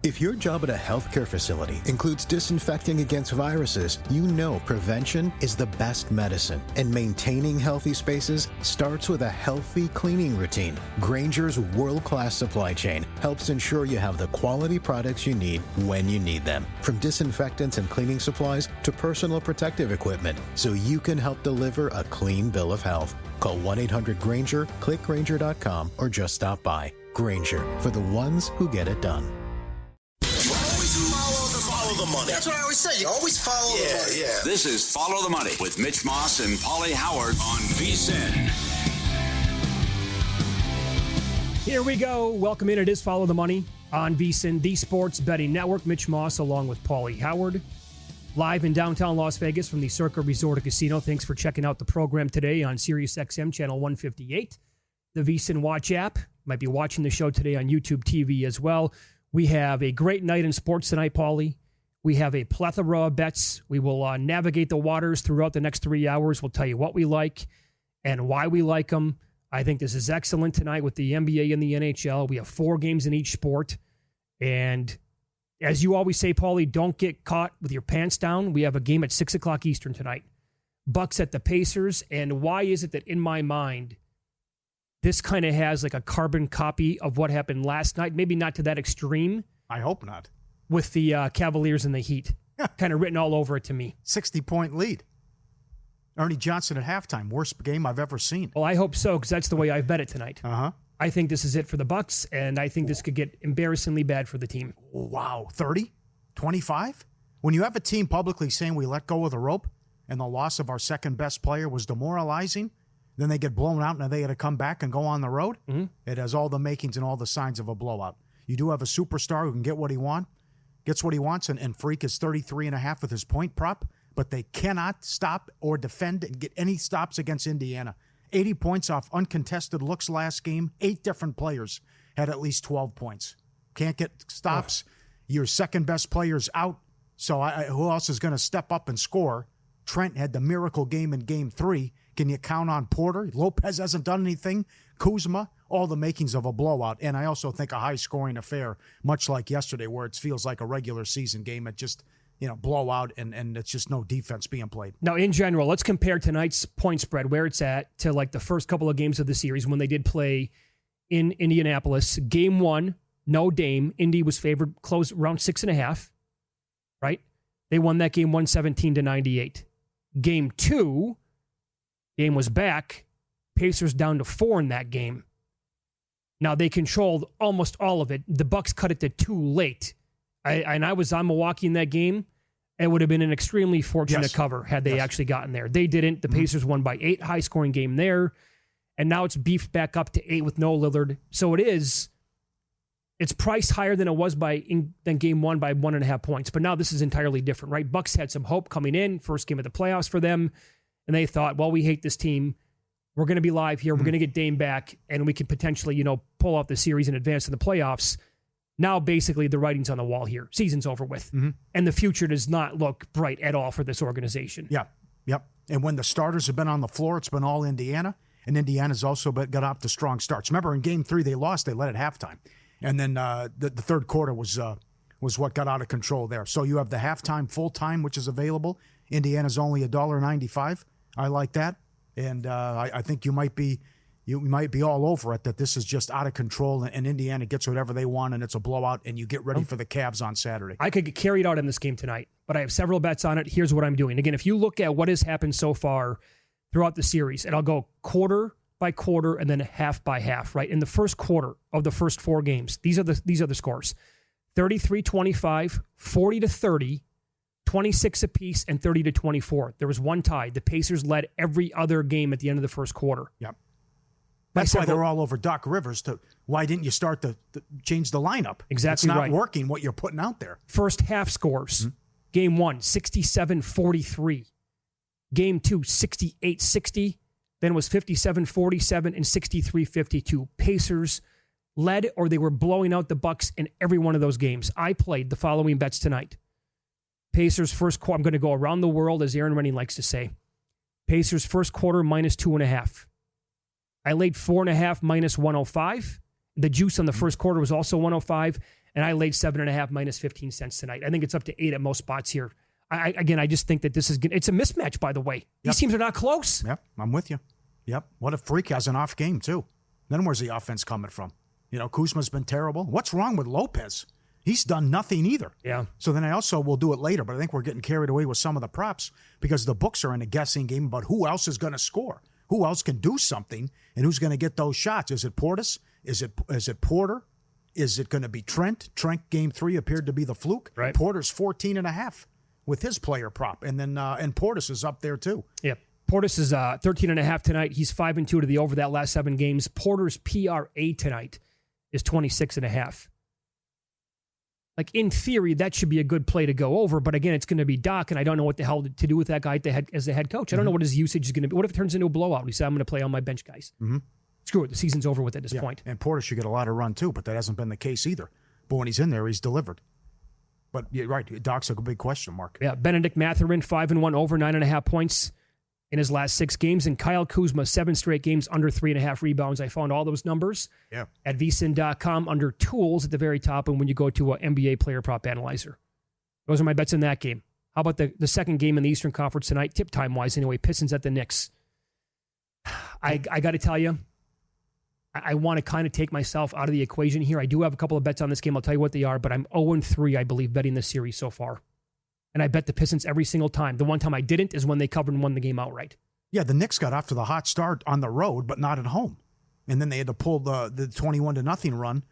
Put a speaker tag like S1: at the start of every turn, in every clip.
S1: If your job at a healthcare facility includes disinfecting against viruses, you know prevention is the best medicine. And maintaining healthy spaces starts with a healthy cleaning routine. Grainger's world-class supply chain helps ensure you have the quality products you need when you need them. From disinfectants and cleaning supplies to personal protective equipment, so you can help deliver a clean bill of health. Call 1-800-GRAINGER, click Grainger.com, or just stop by. Grainger, for the ones who get it done.
S2: Follow the money. That's what I always say. You always follow the money.
S3: Yeah. This is Follow the Money with Mitch Moss and Paulie Howard on VSiN.
S4: Here we go. Welcome in. It is Follow the Money on VSiN, the Sports Betting Network. Mitch Moss along with Paulie Howard. Live in downtown Las Vegas from the Circa Resort and Casino. Thanks for checking out the program today on SiriusXM Channel 158. The VSiN Watch app. Might be watching the show today on YouTube TV as well. We have a great night in sports tonight, Paulie. We have a plethora of bets. We will navigate the waters throughout the next 3 hours. We'll tell you what we like and why we like them. I think this is excellent tonight with the NBA and the NHL. We have 4 games in each sport. And as you always say, Paulie, don't get caught with your pants down. We have a game at 6 o'clock Eastern tonight. Bucks at the Pacers. And why is it that in my mind, this kind of has like a carbon copy of what happened last night? Maybe not to that extreme.
S5: I hope not.
S4: With the Cavaliers and the Heat. Kind of written all over it to me.
S5: 60-point lead. Ernie Johnson at halftime. Worst game I've ever seen.
S4: Well, I hope so, because that's the way I bet it tonight.
S5: Uh-huh.
S4: I think this is it for the Bucks, and I think this could get embarrassingly bad for the team.
S5: Wow. 30? 25? When you have a team publicly saying we let go of the rope and the loss of our second-best player was demoralizing, then they get blown out and they got to come back and go on the road, It has all the makings and all the signs of a blowout. You do have a superstar who can get what he wants, and Freak is 33.5 with his point prop, but they cannot stop or defend and get any stops against Indiana. 80 points off uncontested looks last game. 8 different players had at least 12 points. Can't get stops. Your second-best player's out, so who else is going to step up and score? Trent had the miracle game in Game 3. Can you count on Porter? Lopez hasn't done anything. Kuzma, all the makings of a blowout. And I also think a high-scoring affair, much like yesterday, where it feels like a regular season game. It just, blowout, and it's just no defense being played.
S4: Now, in general, let's compare tonight's point spread, where it's at, to like the first couple of games of the series when they did play in Indianapolis. Game 1, no Dame. Indy was favored, close around 6.5, right? They won that game 117-98. Game 2, Dame was back. Pacers down to 4 in that game. Now, they controlled almost all of it. The Bucks cut it to 2 late. I was on Milwaukee in that game. It would have been an extremely fortunate cover had they actually gotten there. They didn't. The Pacers won by 8. High-scoring game there. And now it's beefed back up to 8 with no Lillard. So it's priced higher than it was than game 1 by 1.5 points. But now this is entirely different, right? Bucks had some hope coming in. First game of the playoffs for them. And they thought, well, we hate this team. We're going to be live here. We're going to get Dame back, and we could potentially, pull off the series in advance of the playoffs. Now, basically, the writing's on the wall here. Season's over with. And the future does not look bright at all for this organization.
S5: Yeah, yep. And when the starters have been on the floor, it's been all Indiana. And Indiana's also got off to strong starts. Remember, in Game 3, they lost. They led at halftime. And then the third quarter was what got out of control there. So you have the halftime, full-time, which is available. Indiana's only $1.95. I like that. And I think you might be all over it, that this is just out of control and Indiana gets whatever they want and it's a blowout and you get ready for the Cavs on Saturday.
S4: I could get carried out in this game tonight, but I have several bets on it. Here's what I'm doing. Again, if you look at what has happened so far throughout the series, and I'll go quarter by quarter and then half by half, right? In the first quarter of the first 4 games, these are the scores. 33-25, 40-30, 26 apiece, and 30-24. There was one tie. The Pacers led every other game at the end of the first quarter.
S5: Yep. That's why they're all over Doc Rivers. Why didn't you start to change the lineup?
S4: Exactly right.
S5: It's not working what you're putting out there.
S4: First half scores. Game 1, 67-43. Game 2, 68-60. Then it was 57-47 and 63-52. Pacers led, or they were blowing out the Bucks in every one of those games. I played the following bets tonight. Pacers first quarter, I'm going to go around the world, as Aaron Rennie likes to say. Pacers first quarter minus 2.5. I laid 4.5 minus 105. The juice on the first quarter was also 105. and I laid 7.5 minus 15 cents tonight. I think it's up to 8 at most spots here. I just think that it's a mismatch, by the way. These teams are not close.
S5: Yep, I'm with you. Yep. What if Freak has an off game, too? Then where's the offense coming from? Kuzma's been terrible. What's wrong with Lopez? He's done nothing either.
S4: Yeah.
S5: So then I also will do it later, but I think we're getting carried away with some of the props because the books are in a guessing game about who else is going to score, who else can do something, and who's going to get those shots. Is it Portis? Is it Porter? Is it going to be Trent? Trent game 3 appeared to be the fluke.
S4: Right.
S5: Porter's 14.5 with his player prop, and then and Portis is up there too.
S4: Yeah. Portis is 13.5 tonight. He's 5-2 to the over that last 7 games. Porter's PRA tonight is 26.5. Like, in theory, that should be a good play to go over. But again, it's going to be Doc, and I don't know what the hell to do with that guy as the head coach. I don't know what his usage is going to be. What if it turns into a blowout? He said, I'm going to play on my bench guys.
S5: Mm-hmm.
S4: Screw it. The season's over with at this point.
S5: And Portis should get a lot of run too, but that hasn't been the case either. But when he's in there, he's delivered. But you're right, Doc's a big question mark.
S4: Yeah, Benedict Mathurin, 5-1 over 9.5 points in his last 6 games. And Kyle Kuzma, 7 straight games, under 3.5 rebounds. I found all those numbers at vsin.com under tools at the very top. And when you go to NBA player prop analyzer, those are my bets in that game. How about the second game in the Eastern Conference tonight? Tip time wise, anyway, Pistons at the Knicks. I got to tell you, I want to kind of take myself out of the equation here. I do have a couple of bets on this game. I'll tell you what they are, but I'm 0-3, I believe, betting this series so far. And I bet the Pistons every single time. The one time I didn't is when they covered and won the game outright.
S5: Yeah, the Knicks got off to the hot start on the road, but not at home. And then they had to pull the 21-0 run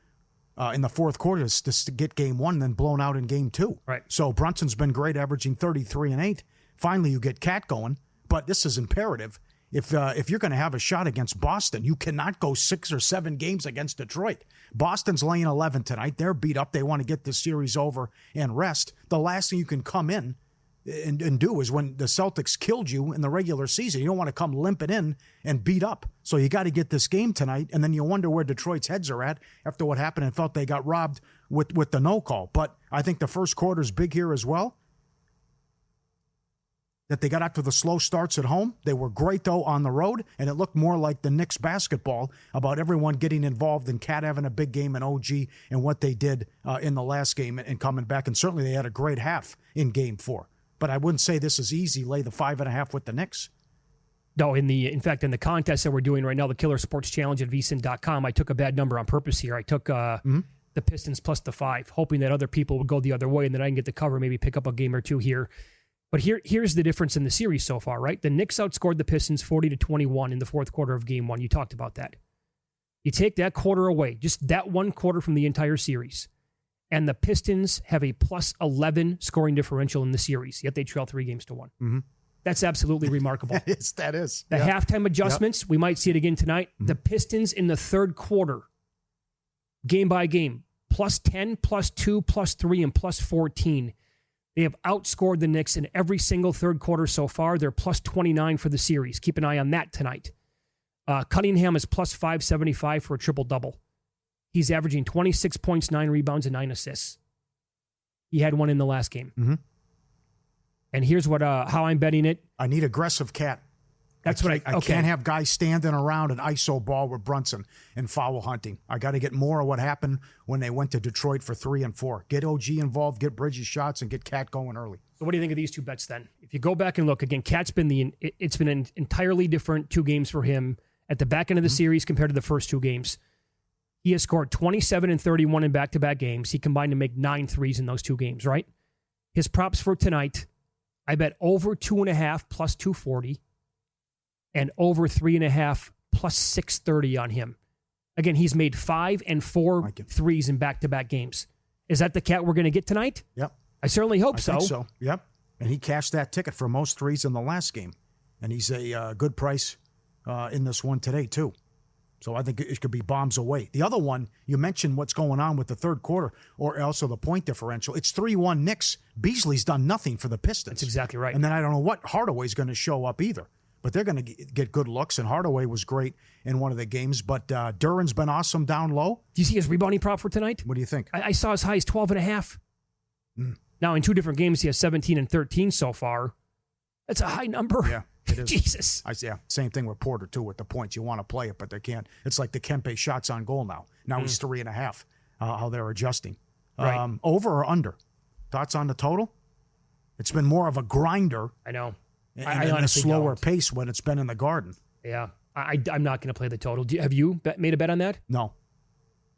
S5: in the fourth quarter to get game 1 and then blown out in game 2.
S4: Right.
S5: So Brunson's been great, averaging 33 and 8. Finally, you get Cat going, but this is imperative. If you're going to have a shot against Boston, you cannot go 6 or 7 games against Detroit. Boston's laying 11 tonight. They're beat up. They want to get this series over and rest. The last thing you can come in and do is when the Celtics killed you in the regular season. You don't want to come limping in and beat up. So you got to get this game tonight, and then you wonder where Detroit's heads are at after what happened and felt they got robbed with the no call. But I think the first quarter is big here as well. That they got after the slow starts at home. They were great, though, on the road, and it looked more like the Knicks basketball about everyone getting involved and Cat having a big game and OG and what they did in the last game and coming back. And certainly they had a great half in game 4. But I wouldn't say this is easy, lay the 5.5 with the Knicks.
S4: No, in fact, in the contest that we're doing right now, the Killer Sports Challenge at vsin.com, I took a bad number on purpose here. I took the Pistons plus the 5, hoping that other people would go the other way and then I can get the cover, maybe pick up a game or two here. But here's the difference in the series so far, right? The Knicks outscored the Pistons 40-21 in the fourth quarter of game 1. You talked about that. You take that quarter away, just that one quarter from the entire series, and the Pistons have a plus 11 scoring differential in the series, yet they trail 3-1.
S5: Mm-hmm.
S4: That's absolutely remarkable.
S5: That is.
S4: The halftime adjustments, we might see it again tonight. Mm-hmm. The Pistons in the third quarter, game by game, plus 10, plus 2, plus 3, and plus 14. They have outscored the Knicks in every single third quarter so far. They're plus 29 for the series. Keep an eye on that tonight. Cunningham is plus 575 for a triple-double. He's averaging 26 points, 9 rebounds, and 9 assists. He had one in the last game.
S5: Mm-hmm.
S4: And here's how I'm betting it.
S5: I need aggressive Cat.
S4: That's what
S5: I can't have guys standing around an ISO ball with Brunson and foul hunting. I got to get more of what happened when they went to Detroit for 3 and 4. Get OG involved, get Bridges shots, and get Cat going early.
S4: So what do you think of these two bets then? If you go back and look, again, Cat's been it's been an entirely different 2 games for him at the back end of the series compared to the first 2 games. He has scored 27 and 31 in back-to-back games. He combined to make 9 threes in those 2 games, right? His props for tonight, I bet over 2.5 plus 240. And over 3.5 plus 630 on him. Again, he's made 5 and 4 threes in back-to-back games. Is that the Cat we're going to get tonight?
S5: Yep.
S4: I certainly hope so.
S5: I think so. Yep. And he cashed that ticket for most threes in the last game. And he's a good price in this one today, too. So I think it could be bombs away. The other one, you mentioned what's going on with the third quarter, or also the point differential. It's 3-1 Knicks. Beasley's done nothing for the Pistons.
S4: That's exactly right.
S5: And then I don't know what Hardaway's going to show up either. But they're going to get good looks, and Hardaway was great in one of the games. But Duran's been awesome down low.
S4: Do you see his rebounding prop for tonight?
S5: What do you think?
S4: I saw as high as 12.5. Now, in 2 different games, he has 17 and 13 so far. That's a high number.
S5: Yeah, it is.
S4: Jesus.
S5: Same thing with Porter, too, with the points. You want to play it, but they can't. It's like the Kempe shots on goal now. Now he's 3.5, how they're adjusting.
S4: Right.
S5: Over or under? Thoughts on the total? It's been more of a grinder.
S4: I know.
S5: And
S4: I
S5: a
S4: honestly
S5: slower
S4: don't.
S5: pace when it's been in the Garden.
S4: Yeah. I'm not going to play the total. Have you made a bet on that?
S5: No.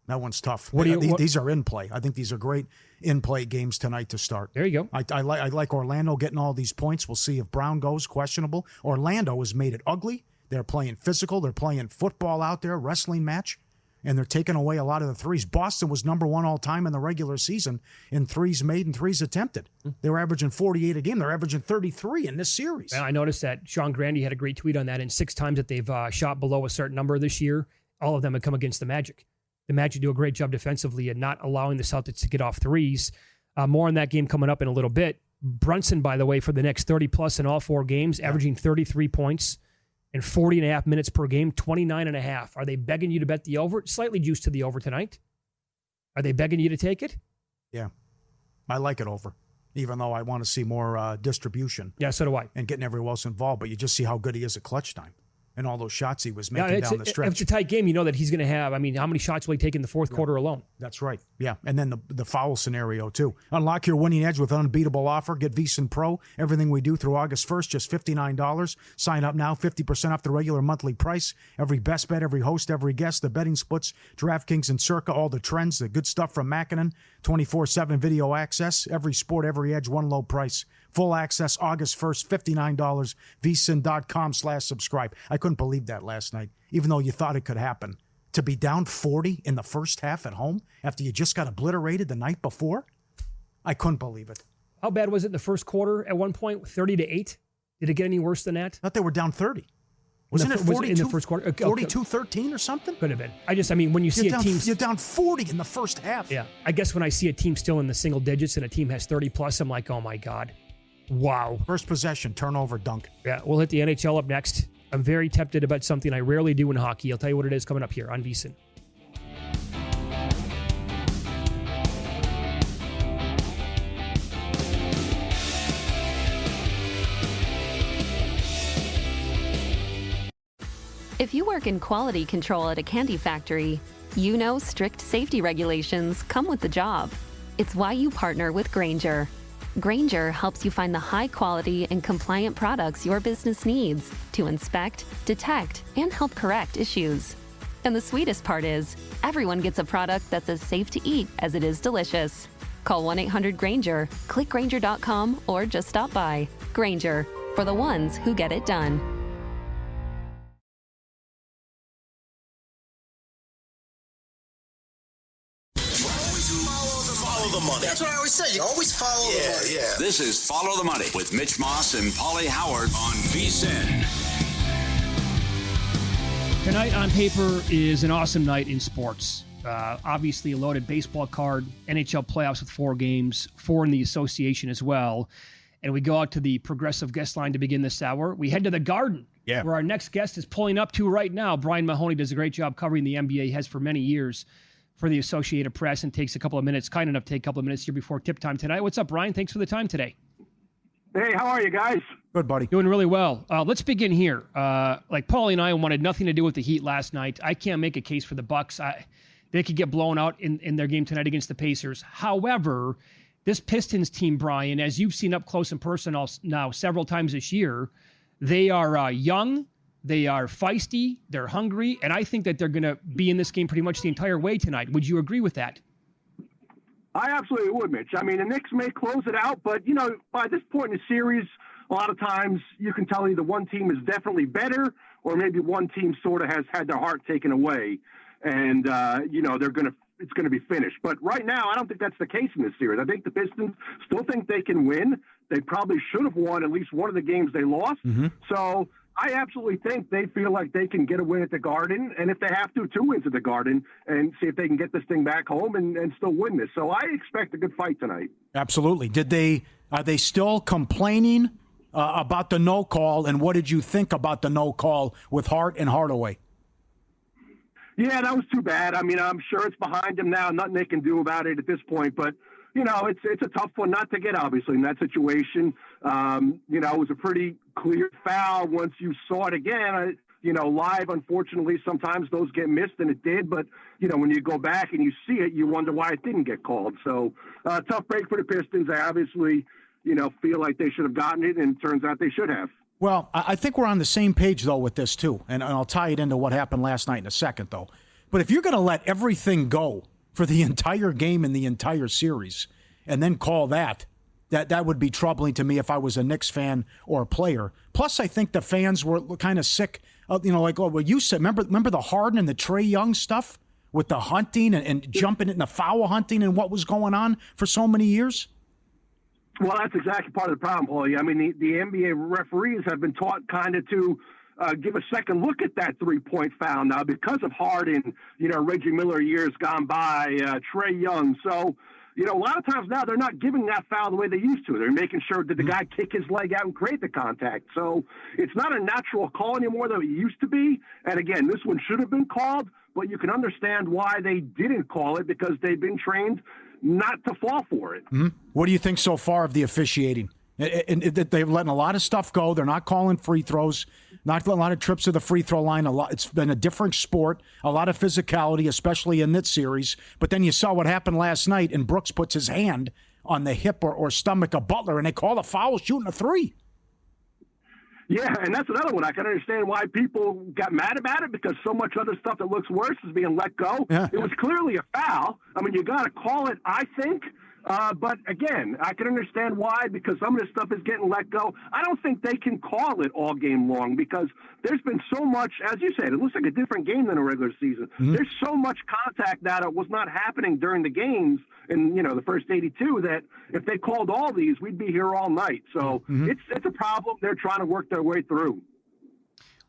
S5: That one's tough.
S4: What do you-
S5: These are in play. I think these are great in-play games tonight to start.
S4: There you go.
S5: I like Orlando getting all these points. We'll see if Brown goes questionable. Orlando has made it ugly. They're playing physical. They're playing football out there, wrestling match, and they're taking away a lot of the threes. Boston was number one all time in the regular season in threes made and threes attempted. They were averaging 48 a game. They're averaging 33 in this series.
S4: I noticed that Sean Grandy had a great tweet on that, and 6 times that they've shot below a certain number this year, all of them have come against the Magic. The Magic do a great job defensively and not allowing the Celtics to get off threes. More on that game coming up in a little bit. Brunson, by the way, for the next 30-plus in all 4 games, averaging 33 points and 40.5 minutes per game, 29.5. Are they begging you to bet the over? Slightly juiced to the over tonight. Are they begging you to take it?
S5: Yeah. I like it over, even though I want to see more distribution.
S4: Yeah, so do I.
S5: And getting everyone else involved. But you just see how good he is at clutch time and all those shots he was making down the stretch.
S4: If it's a tight game, you know that he's going to have, how many shots will he take in the fourth quarter alone?
S5: That's right. Yeah. And then the foul scenario, too. Unlock your winning edge with an unbeatable offer. Get VSiN Pro. Everything we do through August 1st, just $59. Sign up now, 50% off the regular monthly price. Every best bet, every host, every guest, the betting splits, DraftKings and Circa, all the trends, the good stuff from Mackinnon, 24/7 video access, every sport, every edge, one low price. Full access August 1st, $59, vsin.com/subscribe. I couldn't believe that last night, even though you thought it could happen. To be down 40 in the first half at home after you just got obliterated the night before? I couldn't believe it.
S4: How bad was it in the first quarter at one point, 30-8? Did it get any worse than that?
S5: I thought they were down 30. Wasn't it 42,
S4: in the first quarter? Okay.
S5: 42-13 or something?
S4: Could have been. When you see a team...
S5: You're down 40 in the first half.
S4: Yeah. I guess when I see a team still in the single digits and a team has 30-plus, I'm like, oh, my God. Wow.
S5: First possession, turnover, dunk.
S4: Yeah, we'll hit the NHL up next. I'm very tempted about something I rarely do in hockey. I'll tell you what it is coming up here on VSiN.
S6: If you work in quality control at a candy factory, you know strict safety regulations come with the job. It's why you partner with Grainger. Grainger helps you find the high-quality and compliant products your business needs to inspect, detect, and help correct issues. And the sweetest part is, everyone gets a product that's as safe to eat as it is delicious. Call 1-800-GRAINGER, click Grainger.com, or just stop by. Grainger, for the ones who get it done.
S2: Follow the money. That's what I always say. You always follow the money. Yeah.
S3: This is Follow the Money with Mitch Moss and Paulie Howard on VSiN.
S4: Tonight on paper is an awesome night in sports. Obviously a loaded baseball card, NHL playoffs with 4 games, 4 in the association as well. And we go out to the Progressive guest line to begin this hour. We head to the Garden, where our next guest is pulling up to right now. Brian Mahoney does a great job covering the NBA, has for many years for the Associated Press, and takes a couple of minutes, kind enough to take a couple of minutes here before tip time tonight. What's up, Brian? Thanks for the time today.
S7: Hey, how are you guys?
S5: Good, buddy.
S4: Doing really well. Let's begin here. Like Paulie and I wanted nothing to do with the Heat last night. I can't make a case for the Bucks. They could get blown out in their game tonight against the Pacers. However, this Pistons team, Brian, as you've seen up close and personal now several times this year, they are young, they are feisty, they're hungry, and I think that they're going to be in this game pretty much the entire way tonight. Would you agree with that?
S7: I absolutely would, Mitch. I mean, the Knicks may close it out, but, you know, by this point in the series, a lot of times you can tell either one team is definitely better or maybe one team sort of has had their heart taken away. And, you know, it's going to be finished. But right now, I don't think that's the case in this series. I think the Pistons still think they can win. They probably should have won at least one of the games they lost. Mm-hmm. So I absolutely think they feel like they can get a win at the Garden, and if they have to, 2 wins at the Garden, and see if they can get this thing back home and still win this. So I expect a good fight tonight.
S5: Absolutely. Are they still complaining about the no call, and what did you think about the no call with Hart and Hardaway?
S7: Yeah, that was too bad. I mean, I'm sure it's behind them now. Nothing they can do about it at this point. But, you know, it's a tough one not to get, obviously, in that situation. You know, it was a pretty clear foul once you saw it again. live, unfortunately, sometimes those get missed, and it did. But, when you go back and you see it, you wonder why it didn't get called. So, tough break for the Pistons. They obviously, feel like they should have gotten it, and it turns out they should have.
S5: Well, I think we're on the same page, though, with this, too. And I'll tie it into what happened last night in a second, though. But if you're going to let everything go for the entire game and the entire series and then call that would be troubling to me if I was a Knicks fan or a player. Plus, I think the fans were kind of sick of, what you said. Remember the Harden and the Trae Young stuff with the hunting and jumping in the foul hunting and what was going on for so many years?
S7: Well, that's exactly part of the problem, Paulie. I mean, the NBA referees have been taught kind of to give a second look at that three-point foul now because of Harden, Reggie Miller years gone by, Trae Young. So, a lot of times now they're not giving that foul the way they used to. They're making sure that the guy kick his leg out and create the contact. So it's not a natural call anymore that it used to be. And again, this one should have been called, but you can understand why they didn't call it because they've been trained not to fall for it.
S5: Mm-hmm. What do you think so far of the officiating? They're letting a lot of stuff go. They're not calling free throws, not a lot of trips to the free throw line. It's been a different sport, a lot of physicality, especially in this series. But then you saw what happened last night, and Brooks puts his hand on the hip or stomach of Butler, and they call a foul shooting a three.
S7: Yeah, and that's another one. I can understand why people got mad about it because so much other stuff that looks worse is being let go.
S5: Yeah.
S7: It was clearly a foul. I mean, you got to call it, I think. But again, I can understand why because some of this stuff is getting let go. I don't think they can call it all game long because there's been so much, as you said, it looks like a different game than a regular season. Mm-hmm. There's so much contact that was not happening during the games in, the first 82 that if they called all these, we'd be here all night. So it's a problem they're trying to work their way through.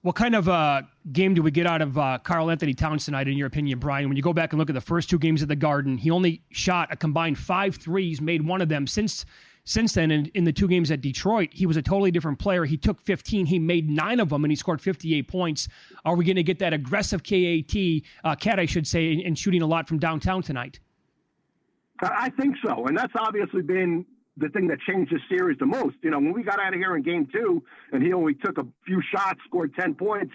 S4: What kind of game do we get out of Karl Anthony Towns tonight, in your opinion, Brian? When you go back and look at the first two games at the Garden, he only shot a combined 5 threes, made one of them. Since then, in the two games at Detroit, he was a totally different player. He took 15, he made 9 of them, and he scored 58 points. Are we going to get that aggressive cat, I should say, and shooting a lot from downtown tonight?
S7: I think so, and that's obviously been the thing that changed the series the most. When we got out of here in game 2 and he only took a few shots, scored 10 points,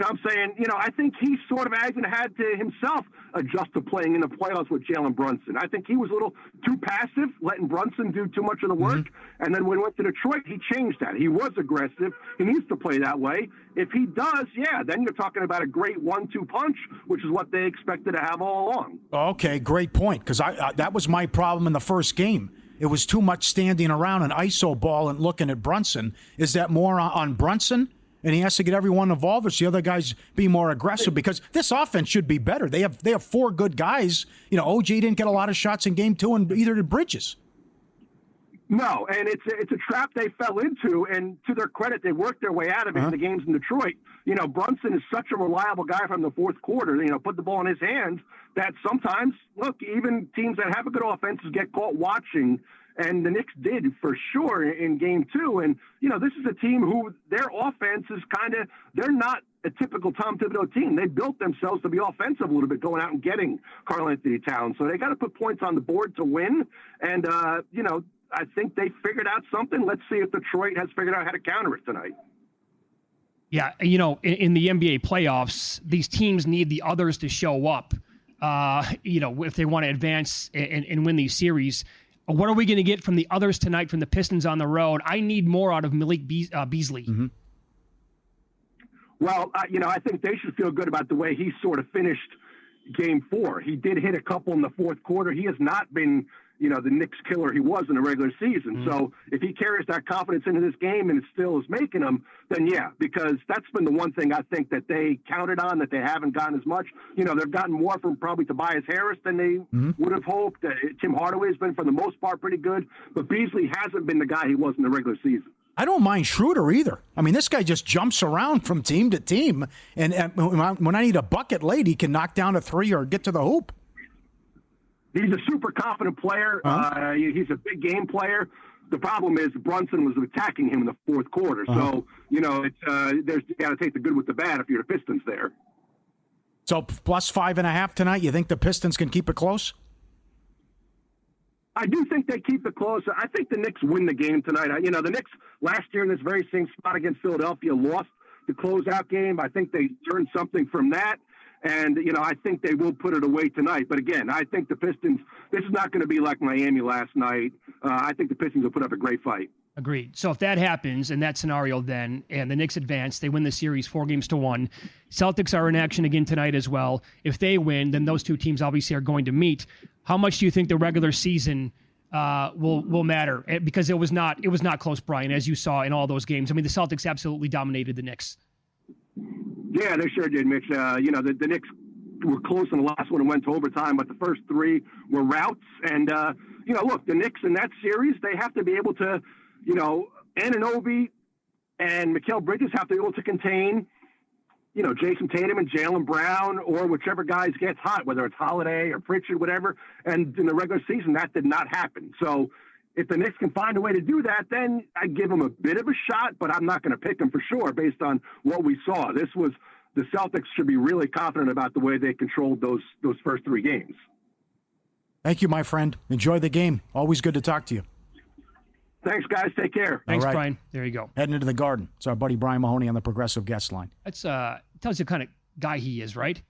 S7: I'm saying, I think he sort of even had to himself adjust to playing in the playoffs with Jalen Brunson. I think he was a little too passive, letting Brunson do too much of the work. Mm-hmm. And then when he went to Detroit, he changed that. He was aggressive. He needs to play that way. If he does, then you're talking about a great 1-2 punch, which is what they expected to have all along.
S5: Okay, great point, because that was my problem in the first game. It was too much standing around an ISO ball and looking at Brunson. Is that more on Brunson? And he has to get everyone involved, or should the other guys be more aggressive? Because this offense should be better. They have 4 good guys. OG didn't get a lot of shots in game 2, and either did Bridges.
S7: No, and it's a trap they fell into, and to their credit, they worked their way out of it in the games in Detroit. Brunson is such a reliable guy from the fourth quarter, put the ball in his hands, that sometimes, look, even teams that have a good offense get caught watching, and the Knicks did for sure in game 2. And, this is a team who their offense is they're not a typical Tom Thibodeau team. They built themselves to be offensive a little bit, going out and getting Karl Anthony Towns. So they got to put points on the board to win. And, I think they figured out something. Let's see if Detroit has figured out how to counter it tonight.
S4: Yeah, in the NBA playoffs, these teams need the others to show up, if they want to advance and win these series. What are we going to get from the others tonight from the Pistons on the road? I need more out of Malik Beasley.
S5: Mm-hmm.
S7: Well, I think they should feel good about the way he sort of finished game 4. He did hit a couple in the fourth quarter. He has not been the Knicks killer he was in the regular season. Mm-hmm. So if he carries that confidence into this game and it still is making him, then yeah, because that's been the one thing I think that they counted on that they haven't gotten as much. They've gotten more from probably Tobias Harris than they would have hoped. Tim Hardaway has been, for the most part, pretty good. But Beasley hasn't been the guy he was in the regular season.
S5: I don't mind Schroeder either. I mean, this guy just jumps around from team to team. And when I need a bucket late, he can knock down a 3 or get to the hoop.
S7: He's a super confident player. He's a big game player. The problem is Brunson was attacking him in the fourth quarter. So, you got to take the good with the bad if you're the Pistons there.
S5: So plus 5.5 tonight. You think the Pistons can keep it close?
S7: I do think they keep it close. I think the Knicks win the game tonight. The Knicks last year in this very same spot against Philadelphia lost the closeout game. I think they learned something from that. And, I think they will put it away tonight. But again, I think the Pistons, this is not going to be like Miami last night. I think the Pistons will put up a great fight.
S4: Agreed. So if that happens in that scenario then, and the Knicks advance, they win the series 4-1. Celtics are in action again tonight as well. If they win, then those two teams obviously are going to meet. How much do you think the regular season will matter? Because it was not close, Brian, as you saw in all those games. I mean, the Celtics absolutely dominated the Knicks.
S7: Yeah, they sure did, Mitch. The Knicks were close in the last one and went to overtime, but the first three were routs. And, look, the Knicks in that series, they have to be able to, Anunoby and Mikal Bridges have to be able to contain, Jason Tatum and Jaylen Brown or whichever guys gets hot, whether it's Holiday or Pritchard, whatever. And in the regular season, that did not happen. So if the Knicks can find a way to do that, then I give them a bit of a shot, but I'm not going to pick them for sure based on what we saw. The Celtics should be really confident about the way they controlled those first three games.
S5: Thank you, my friend. Enjoy the game. Always good to talk to you.
S7: Thanks, guys. Take care.
S4: Thanks,
S5: right.
S4: Brian. There you go.
S5: Heading into the Garden. It's our buddy Brian Mahoney on the Progressive Guest Line.
S4: That's tells you the kind of guy he is, right?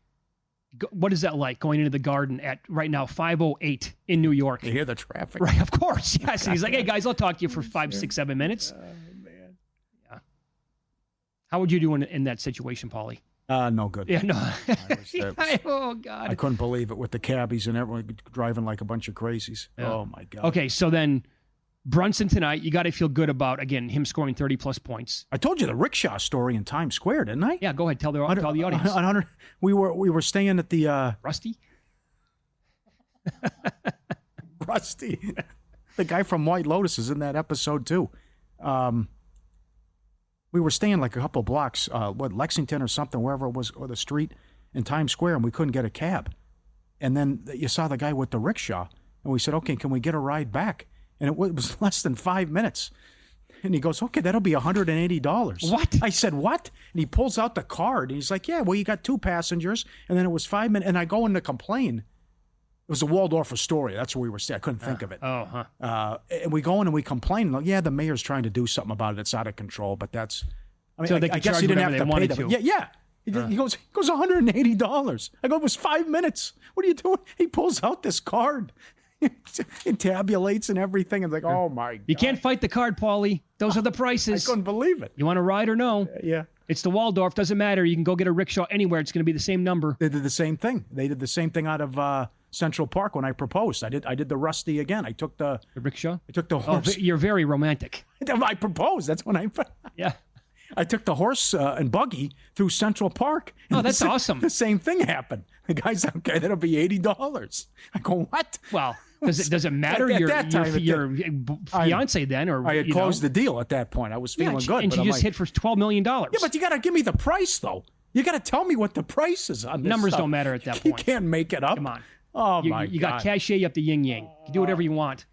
S4: What is that like going into the Garden at right now 5:08 in New York?
S5: You hear the traffic,
S4: right? Of course, yes. And he's like, "Hey guys, I'll talk to you for 5, 6, 7 minutes." Oh man, yeah. How would you do in that situation, Paulie?
S5: No good.
S4: Yeah, no.
S5: Oh
S4: God,
S5: I couldn't believe it with the cabbies and everyone driving like a bunch of crazies. Yeah. Oh my God.
S4: Okay, so then Brunson tonight, you got to feel good about, again, him scoring 30-plus points.
S5: I told you the rickshaw story in Times Square, didn't I?
S4: Yeah, go ahead. Tell the audience.
S5: We were staying at the...
S4: Rusty?
S5: Rusty. The guy from White Lotus is in that episode, too. We were staying like a couple blocks, Lexington or something, wherever it was, or the street in Times Square, and we couldn't get a cab. And then you saw the guy with the rickshaw, and we said, okay, can we get a ride back? And it was less than 5 minutes. And he goes, okay, that'll be $180.
S4: What?
S5: I said, what? And he pulls out the card. And he's like, yeah, well, you got 2 passengers. And then it was 5 minutes. And I go in to complain. It was a Waldorf Astoria. That's where we were staying. I couldn't think of it. And we go in and we complain. Like, yeah, the mayor's trying to do something about it. It's out of control. But that's, I mean, so I guess you didn't have to pay them. Yeah. He goes $180. I go, it was 5 minutes. What are you doing? He pulls out this card. It tabulates and everything. It's like, oh my God.
S4: You can't fight the card, Paulie. Those are the prices.
S5: I couldn't believe it.
S4: You want to ride or no?
S5: Yeah.
S4: It's the Waldorf. Doesn't matter. You can go get a rickshaw anywhere. It's going to be the same number.
S5: They did the same thing. They did the same thing out of Central Park when I proposed. I did the Rusty again. I took the
S4: rickshaw.
S5: I took the horse.
S4: Oh, you're very romantic.
S5: I proposed. That's when I.
S4: Yeah.
S5: I took the horse and buggy through Central Park.
S4: Oh, that's awesome.
S5: The same thing happened. The guy's like, okay, that'll be $80. I go, what?
S4: Well, does it matter? Your fiance then, or
S5: I had closed the deal at that point. I was feeling good,
S4: and she just hit for $12 million.
S5: Yeah, but you got to give me the price though. You got to tell me what the price is on this.
S4: Numbers
S5: stuff.
S4: Don't matter at that point.
S5: You can't make it up.
S4: Come on.
S5: Oh
S4: my God! You got cachet up the yin yang. You can do whatever you want.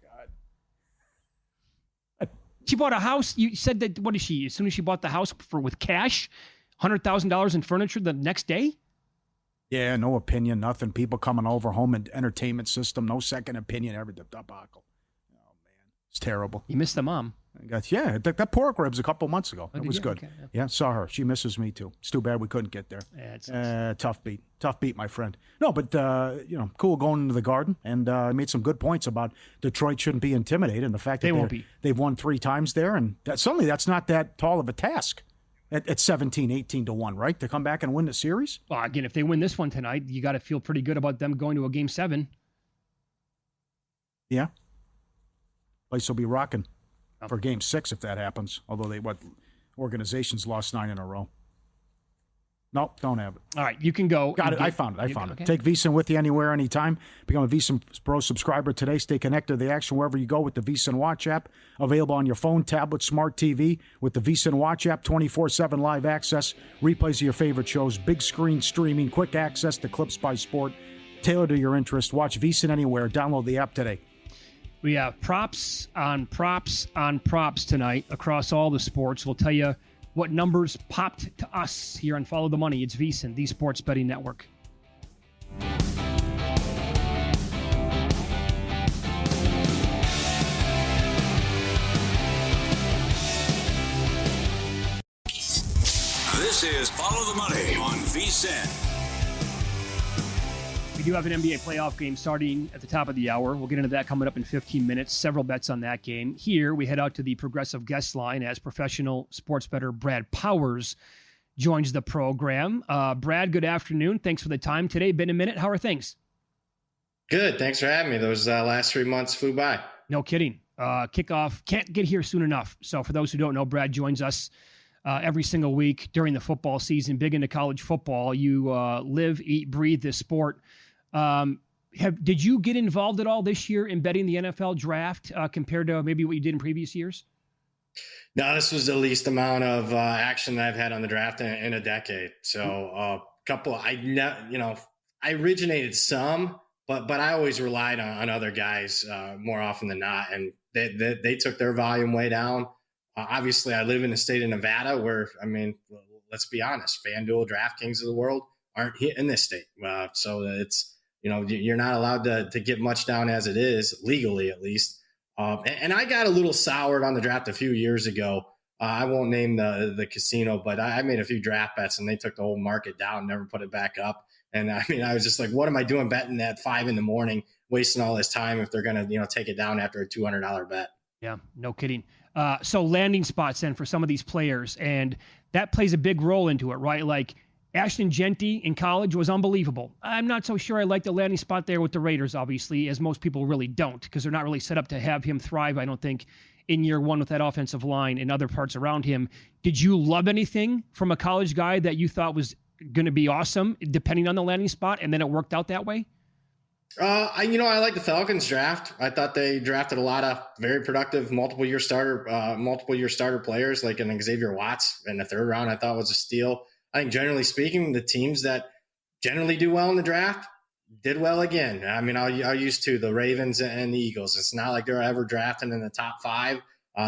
S4: She bought a house. You said that. What is she? As soon as she bought the house with cash, $100,000 in furniture the next day.
S5: Yeah, no opinion, nothing. People coming over, home and entertainment system, no second opinion, everything. Debacle. Oh man, it's terrible.
S4: You missed the mom.
S5: Yeah, that pork ribs a couple months ago. It was good.
S4: Okay,
S5: yeah, saw her. She misses me too. It's too bad we couldn't get there.
S4: Yeah,
S5: tough beat, my friend. No, but cool going into the Garden, and I made some good points about Detroit shouldn't be intimidated, and the fact that they've won 3 times there, and suddenly that's not that tall of a task. At 17, 18 to 1, right? To come back and win the series?
S4: Well, again, if they win this one tonight, you got to feel pretty good about them going to a Game 7.
S5: Yeah. Place will be rocking for Game 6 if that happens. Although organizations lost 9 in a row. Nope, don't have it.
S4: All right, you can go.
S5: Got it. I found it. Okay. Take VSiN with you anywhere, anytime. Become a VSiN Pro subscriber today. Stay connected to the action wherever you go with the VSiN Watch app. Available on your phone, tablet, smart TV. With the VSiN Watch app, 24/7 live access. Replays of your favorite shows. Big screen streaming. Quick access to clips by sport. Tailored to your interest. Watch VSiN anywhere. Download the app today.
S4: We have props on props on props tonight across all the sports. We'll tell you what numbers popped to us here on Follow the Money. It's VSiN, the Sports Betting Network.
S3: This This is Follow the Money on VSiN.
S4: We do have an NBA playoff game starting at the top of the hour. We'll get into that coming up in 15 minutes. Several bets on that game. Here, we head out to the Progressive guest line as professional sports bettor Brad Powers joins the program. Brad, good afternoon. Thanks for the time today. Been a minute. How are things?
S8: Good. Thanks for having me. Those last 3 months flew by.
S4: No kidding. Kickoff can't get here soon enough. So for those who don't know, Brad joins us every single week during the football season, big into college football. You live, eat, breathe this sport. Did you get involved at all this year in betting the NFL draft compared to maybe what you did in previous years?
S8: No, this was the least amount of action that I've had on the draft in a decade. So I originated some, but I always relied on other guys more often than not. And they took their volume way down. Obviously, I live in the state of Nevada where, let's be honest, FanDuel, DraftKings of the world aren't in this state. So it's, you're not allowed to get much down as it is, legally at least. And I got a little soured on the draft a few years ago. I won't name the casino, but I made a few draft bets and they took the whole market down, never put it back up. And I was just like, what am I doing betting at 5 a.m, wasting all this time if they're going to, take it down after a $200 bet?
S4: Yeah, no kidding. So landing spots then for some of these players, and that plays a big role into it, right? Like Ashton Genty in college was unbelievable. I'm not so sure I like the landing spot there with the Raiders, obviously, as most people really don't, because they're not really set up to have him thrive, I don't think, in year one with that offensive line and other parts around him. Did you love anything from a college guy that you thought was going to be awesome, depending on the landing spot, and then it worked out that way?
S8: I like the Falcons draft. I thought they drafted a lot of very productive multiple year starter players, like an Xavier Watts in the third round. I thought was a steal. I think generally speaking, the teams that generally do well in the draft did well again. I'll use the Ravens and the Eagles. It's not like they're ever drafting in the top 5.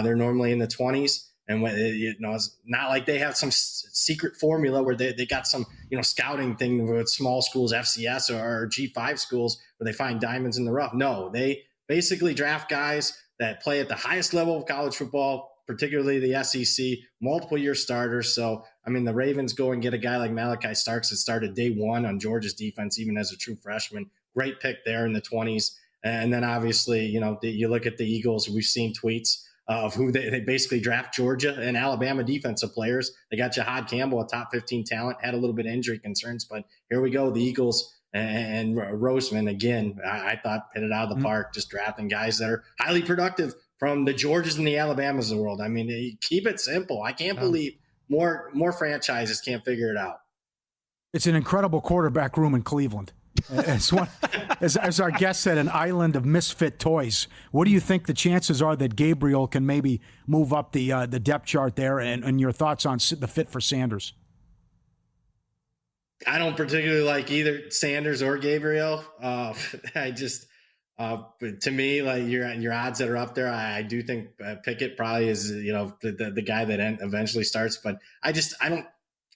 S8: They're normally in the 20s. And it's not like they have some secret formula where they got some, scouting thing with small schools, FCS or G5 schools where they find diamonds in the rough. No, they basically draft guys that play at the highest level of college football, particularly the SEC, multiple year starters. So, the Ravens go and get a guy like Malachi Starks that started day one on Georgia's defense, even as a true freshman. Great pick there in the 20s. And then obviously, you look at the Eagles, we've seen tweets of who they basically draft Georgia and Alabama defensive players. They got Jahad Campbell, a top 15 talent, had a little bit of injury concerns, but here we go. The Eagles and Roseman, again, I thought hit it out of the park, just drafting guys that are highly productive from the Georgias and the Alabamas of the world. Keep it simple. I can't believe more franchises can't figure it out.
S5: It's an incredible quarterback room in Cleveland. As our guest said, an island of misfit toys. What do you think the chances are that Gabriel can maybe move up the depth chart there, and your thoughts on the fit for Sanders?
S8: I don't particularly like either Sanders or Gabriel. To me, like your odds that are up there, I do think Pickett probably is, the guy that eventually starts, but I don't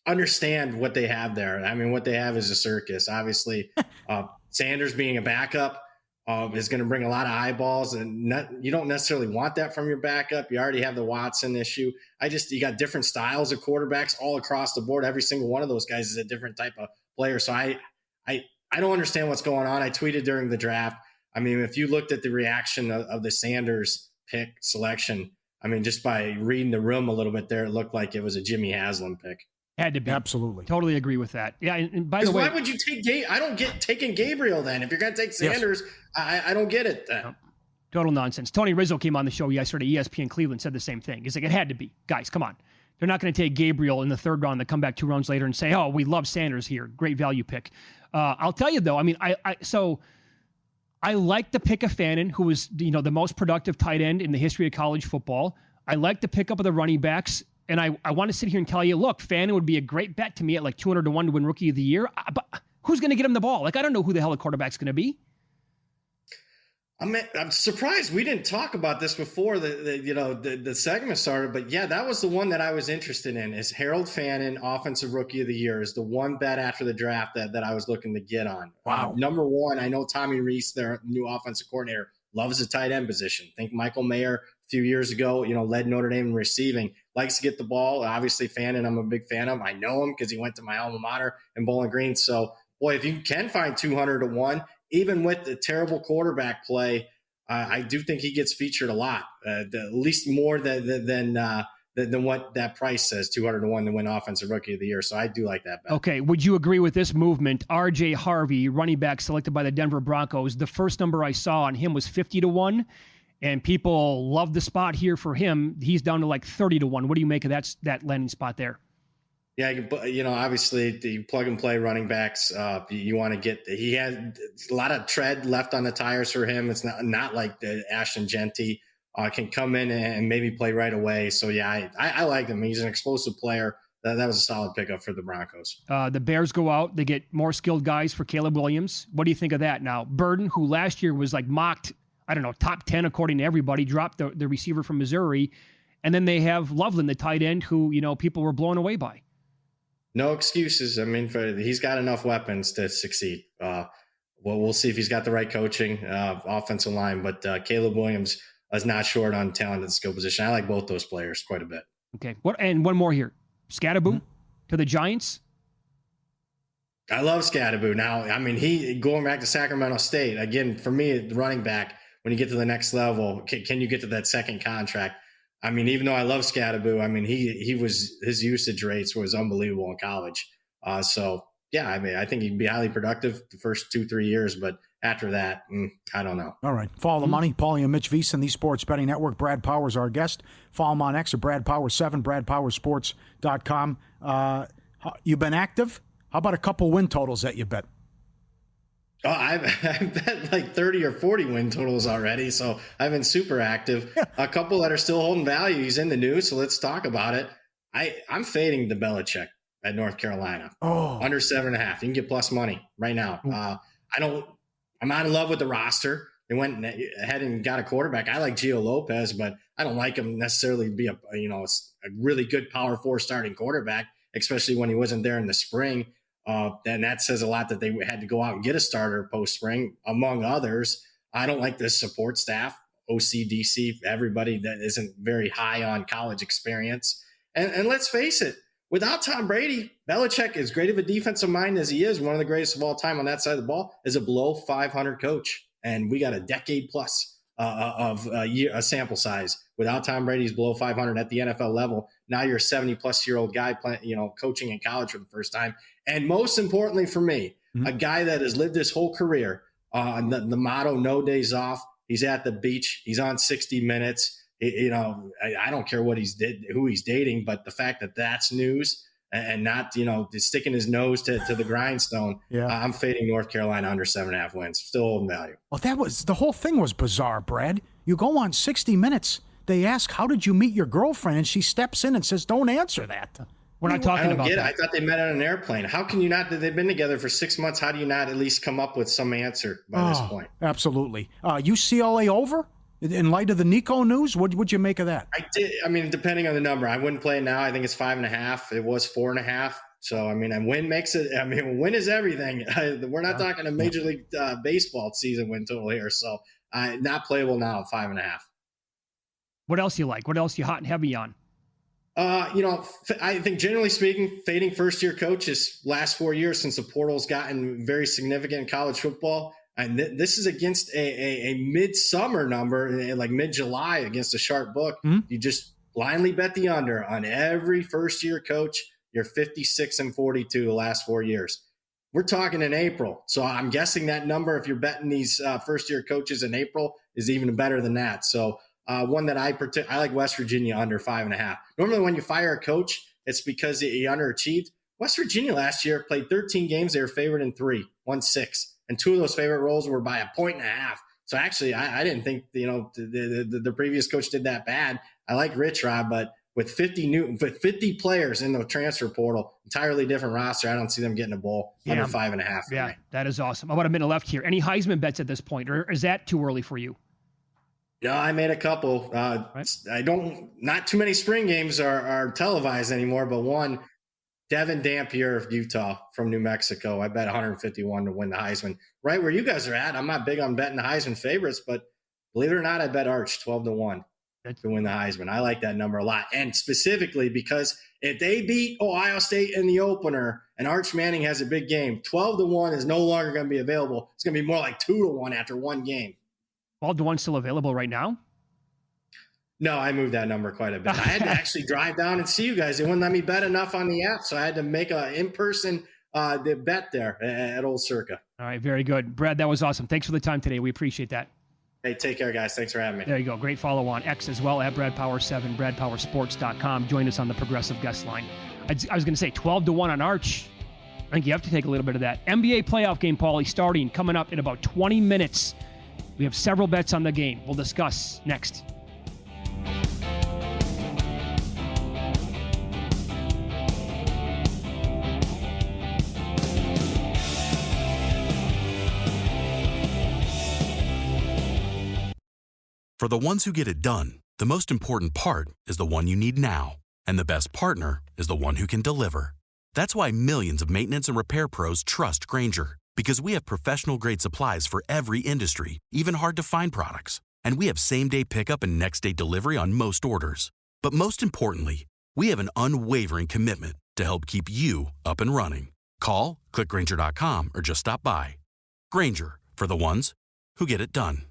S8: understand what they have there. What they have is a circus. Obviously, Sanders being a backup is going to bring a lot of eyeballs, and you don't necessarily want that from your backup. You already have the Watson issue. You got different styles of quarterbacks all across the board. Every single one of those guys is a different type of player. So I don't understand what's going on. I tweeted during the draft. If you looked at the reaction of the Sanders pick selection, just by reading the room a little bit there, it looked like it was a Jimmy Haslam pick.
S4: Had to be.
S5: Absolutely.
S4: Totally agree with that. Yeah, and by the way,
S8: why would you take I don't get taking Gabriel then. If you're going to take Sanders, yes. I don't get it then.
S4: No. Total nonsense. Tony Rizzo came on the show yesterday. ESPN Cleveland said the same thing. He's like, it had to be. Guys, come on. They're not going to take Gabriel in the third round, then come back 2 rounds later and say, oh, we love Sanders here. Great value pick. I'll tell you, though, I like the pick of Fannin, who was, the most productive tight end in the history of college football. I like the pickup of the running backs. And I want to sit here and tell you, look, Fannin would be a great bet to me at like 200 to 1 to win Rookie of the Year. But who's going to get him the ball? Like, I don't know who the hell the quarterback's going to be.
S8: I'm surprised we didn't talk about this before the segment started, but yeah, that was the one that I was interested in. Is Harold Fannin, Offensive Rookie of the Year, is the one bet after the draft that I was looking to get on.
S5: Wow.
S8: Number one, I know Tommy Rees, their new offensive coordinator, loves the tight end position. Think Michael Mayer a few years ago, led Notre Dame in receiving, likes to get the ball. Obviously, Fannin, I'm a big fan of. I know him because he went to my alma mater in Bowling Green. So, boy, if you can find 200 to 1, even with the terrible quarterback play, I do think he gets featured a lot, at least more than what that price says, 200 to 1 to win Offensive Rookie of the Year. So I do like that bet.
S4: Okay. Would you agree with this movement? RJ Harvey, running back selected by the Denver Broncos. The first number I saw on him was 50 to 1, and people love the spot here for him. He's down to like 30 to 1. What do you make of that landing spot there?
S8: Yeah, obviously the plug and play running backs, you want to get. He had a lot of tread left on the tires for him. It's not like the Ashton Genty can come in and maybe play right away. So yeah, I like him. He's an explosive player. That was a solid pickup for the Broncos.
S4: The Bears go out. They get more skilled guys for Caleb Williams. What do you think of that now? Burden, who last year was like mocked, top 10 according to everybody, dropped the receiver from Missouri. And then they have Loveland, the tight end, who, people were blown away by.
S8: No excuses. I mean, he's got enough weapons to succeed. We'll see if he's got the right coaching, offensive line. But Caleb Williams is not short on talent at the skill position. I like both those players quite a bit.
S4: Okay. And one more here. Scatterbo to the Giants.
S8: I love Scatterbo. Now, I mean, he going back to Sacramento State again. For me, the running back, when you get to the next level, can you get to that second contract? I mean, even though I love Scatterbo, I mean, his usage rates was unbelievable in college. So yeah, I mean, I think he'd be highly productive the first 2-3 years, but after that, I don't know.
S5: All right. Follow the money. Paulie and Mitch Veasan, the Sports Betting Network. Brad Powers, our guest. Follow him on X at BradPower7, BradPowersports.com. You been active? How about a couple win totals that you bet?
S8: Oh, I've bet like 30 or 40 win totals already, so I've been super active.
S5: Yeah.
S8: A couple that are still holding value. He's in the news, so let's talk about it. I'm fading the Belichick at North Carolina. Under 7.5. You can get plus money right now. I'm not in love with the roster. They went ahead and got a quarterback. I like Gio Lopez, but I don't like him necessarily to be a really good Power 4 starting quarterback, especially when he wasn't there in the spring. And that says a lot that they had to go out and get a starter post-spring, among others. I don't like the support staff, OC, DC, everybody that isn't very high on college experience. And let's face it, without Tom Brady, Belichick, as great of a defensive mind as he is, one of the greatest of all time on that side of the ball, is a below 500 coach. And we got a decade plus of a sample size. Without Tom Brady's below 500 at the NFL level, now you're a 70-plus-year-old guy coaching in college for the first time. And most importantly for me, a guy that has lived his whole career on the motto, no days off. He's at the beach. He's on 60 Minutes. I don't care who he's dating, but the fact that that's news and not, sticking his nose to the grindstone. Yeah. I'm fading North Carolina under 7.5 wins. Still holding value.
S5: Well, the whole thing was bizarre, Brad. You go on 60 Minutes. They ask, how did you meet your girlfriend? And she steps in and says, don't answer that.
S4: We're not talking about that.
S8: I thought they met on an airplane. How can you not? They've been together for 6 months. How do you not at least come up with some answer by this point?
S5: Absolutely. UCLA over? In light of the Nico news, what'd you make of that?
S8: I did. I mean, depending on the number, I wouldn't play it now. I think it's 5.5. It was 4.5. So, I mean, a win makes it. I mean, win is everything. We're not talking a Major League Baseball season win total here. So, not playable now at 5.5.
S4: What else you like? What else you hot and heavy on?
S8: I think generally speaking, fading first-year coaches last 4 years since the portal's gotten very significant in college football. And this is against a midsummer number, like mid-July against a sharp book. You just blindly bet the under on every first-year coach. You're 56-42 the last 4 years. We're talking in April. So I'm guessing that number, if you're betting these first-year coaches in April, is even better than that. So one that I like West Virginia under 5.5. Normally when you fire a coach, it's because he underachieved. West Virginia last year played 13 games. They were favored in 3, won 6. And 2 of those favorite roles were by 1.5 points. So actually, I didn't think the previous coach did that bad. I like Rich Rod, but with 50 players in the transfer portal, entirely different roster, I don't see them getting a bowl under 5.5.
S4: Yeah, that is awesome. About a minute left here. Any Heisman bets at this point, or is that too early for you?
S8: No, I made a couple. Not too many spring games are televised anymore, but one. Devin Dampier of Utah from New Mexico. I bet 151 to win the Heisman. Right where you guys are at. I'm not big on betting the Heisman favorites, but Believe it or not, I bet Arch 12-1 to win the Heisman. I like that number a lot. And specifically because if they beat Ohio State in the opener and Arch Manning has a big game, 12-1 is no longer going to be available. It's going to be more like 2-1 after one game.
S4: 12-1 still available right now?
S8: No, I moved that number quite a bit. I had to actually drive down and see you guys. They wouldn't let me bet enough on the app, so I had to make an in-person bet there at Old Circa.
S4: All right, very good. Brad, that was awesome. Thanks for the time today. We appreciate that.
S8: Hey, take care, guys. Thanks for having me.
S4: There you go. Great follow on X as well, at BradPower7, BradPowerSports.com. Join us on the Progressive Guest Line. I was going to say 12-1 on Arch. I think you have to take a little bit of that. NBA playoff game, Paulie, starting coming up in about 20 minutes. We have several bets on the game. We'll discuss next.
S9: For the ones who get it done, the most important part is the one you need now. And the best partner is the one who can deliver. That's why millions of maintenance and repair pros trust Grainger, because we have professional-grade supplies for every industry, even hard-to-find products. And we have same-day pickup and next-day delivery on most orders. But most importantly, we have an unwavering commitment to help keep you up and running. Call, click Grainger.com, or just stop by. Grainger, for the ones who get it done.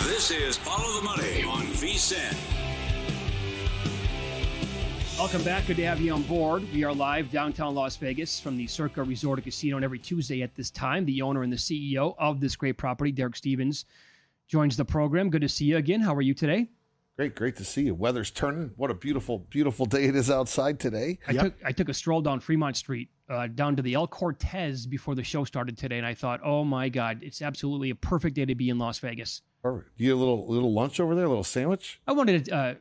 S3: This is Follow the Money on VSiN.
S4: Welcome back. Good to have you on board. We are live downtown Las Vegas from the Circa Resort and Casino. And every Tuesday at this time, the owner and the CEO of this great property, Derek Stevens, joins the program. Good to see you again. How are you today?
S10: Great to see you. Weather's turning. What a beautiful day it is outside today.
S4: I took a stroll down Fremont Street, down to the El Cortez before the show started today, and I thought, oh my God, it's absolutely a perfect day to be in Las Vegas.
S10: Perfect. You get a little lunch over there, a little sandwich?
S4: I wanted to,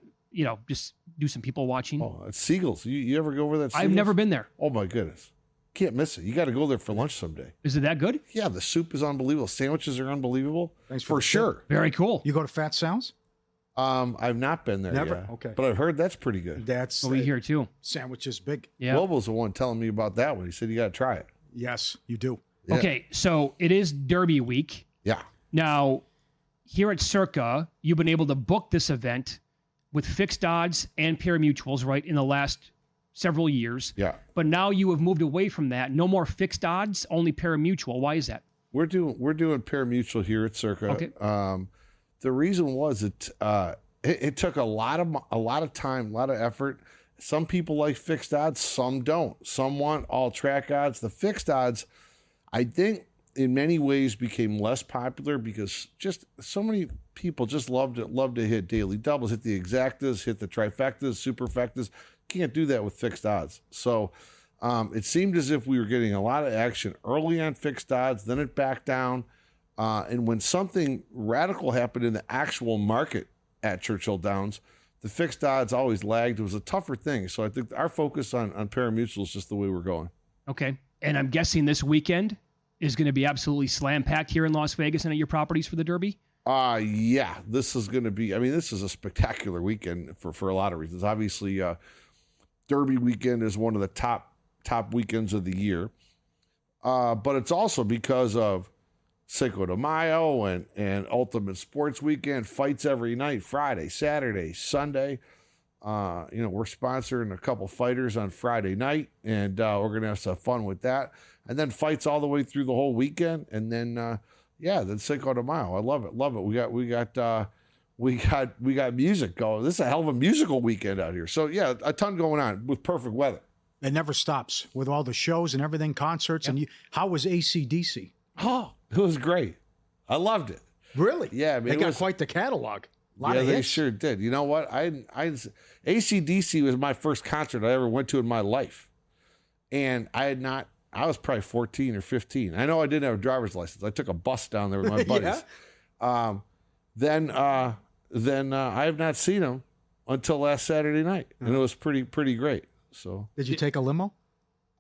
S4: just do some people watching.
S10: Oh, it's Siegel's. You ever go over that?
S4: I've never been there.
S10: Oh my goodness. Can't miss it. You got to go there for lunch someday.
S4: Is it that good?
S10: Yeah, the soup is unbelievable. Sandwiches are unbelievable. Thanks for sure.
S4: Very cool.
S5: You go to Fat Sounds?
S10: I've not been there
S5: Never?
S10: yet.
S5: Okay.
S10: But I've heard that's pretty good.
S5: That's
S4: we here too.
S5: Sandwich is big.
S4: Yeah.
S10: Global's the one telling me about that one. He said you got to try it.
S5: Yes, you do.
S10: Yeah.
S4: Okay, so it is Derby week.
S10: Yeah.
S4: Now, here at Circa, you've been able to book this event with fixed odds and pari-mutuels, right, in the last several years.
S10: Yeah.
S4: But now you have moved away from that. No more fixed odds, only pari-mutuel. Why is that?
S10: We're doing pari-mutuel here at Circa.
S4: Okay.
S10: The reason was it took a lot of time, a lot of effort. Some people like fixed odds, some don't. Some want all track odds. The fixed odds, I think, in many ways became less popular because just so many people just love to hit daily doubles, hit the exactas, hit the trifectas, superfectas. Can't do that with fixed odds. So it seemed as if we were getting a lot of action early on fixed odds, then it backed down. And when something radical happened in the actual market at Churchill Downs, the fixed odds always lagged. It was a tougher thing. So I think our focus on pari-mutuel is just the way we're going.
S4: Okay. And I'm guessing this weekend is going to be absolutely slam-packed here in Las Vegas and at your properties for the Derby?
S10: Yeah. This is going to be, this is a spectacular weekend for a lot of reasons. Obviously, Derby weekend is one of the top weekends of the year. But it's also because of Cinco de Mayo and Ultimate Sports Weekend, fights every night, Friday, Saturday, Sunday. We're sponsoring a couple fighters on Friday night, and we're going to have some fun with that. And then fights all the way through the whole weekend. And then, then Cinco de Mayo. I love it. We got music going. This is a hell of a musical weekend out here. So, yeah, a ton going on with perfect weather.
S5: It never stops with all the shows and everything, concerts. Yep. And how was AC/DC?
S10: Oh, it was great. I loved it.
S5: Really?
S10: Yeah,
S5: they got quite the catalog.
S10: They sure did. You know what? AC/DC was my first concert I ever went to in my life, and I was probably 14 or 15. I know I didn't have a driver's license. I took a bus down there with my buddies.
S5: Yeah.
S10: Then I have not seen them until last Saturday night, and it was pretty great. So,
S5: did you take a limo?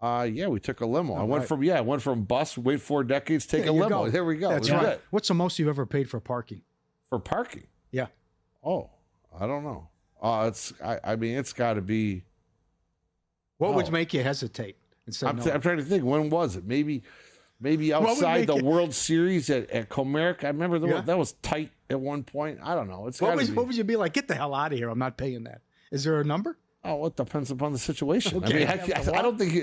S10: Yeah, we took a limo. I went from bus, wait 4 decades, take a limo. There we go.
S5: That's right. What's the most you've ever paid for parking?
S10: For parking?
S5: Yeah.
S10: Oh, I don't know. It's got to be.
S5: What would make you hesitate? and said
S10: I'm
S5: no.
S10: trying to think. When was it? Maybe outside the World Series at Comerica. I remember that was tight at one point. I don't know.
S5: What would you be like? Get the hell out of here. I'm not paying that. Is there a number?
S10: Oh, it depends upon the situation.
S5: Okay.
S10: I mean, I don't think